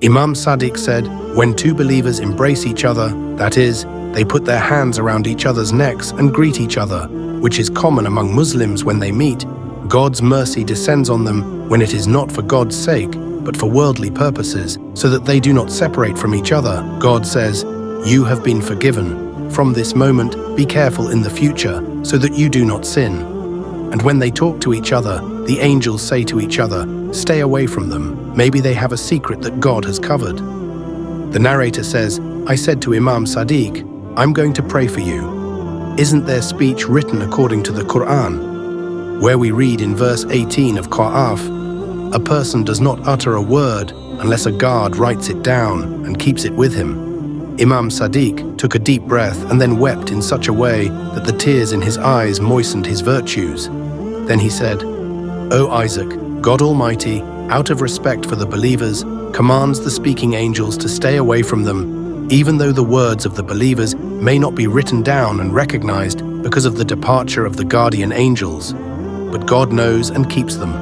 Imam Sadiq said, when two believers embrace each other, that is, they put their hands around each other's necks and greet each other, which is common among Muslims when they meet, God's mercy descends on them when it is not for God's sake, but for worldly purposes, so that they do not separate from each other. God says, "You have been forgiven. From this moment, be careful in the future, so that you do not sin." And when they talk to each other, the angels say to each other, "Stay away from them. Maybe they have a secret that God has covered." The narrator says, "I said to Imam Sadiq, I'm going to pray for you. Isn't their speech written according to the Quran? Where we read in verse 18 of Qa'af, a person does not utter a word unless a guard writes it down and keeps it with him." Imam Sadiq took a deep breath and then wept in such a way that the tears in his eyes moistened his virtues. Then he said, "O Isaac, God Almighty, out of respect for the believers, commands the speaking angels to stay away from them, even though the words of the believers may not be written down and recognized because of the departure of the guardian angels. But God knows and keeps them.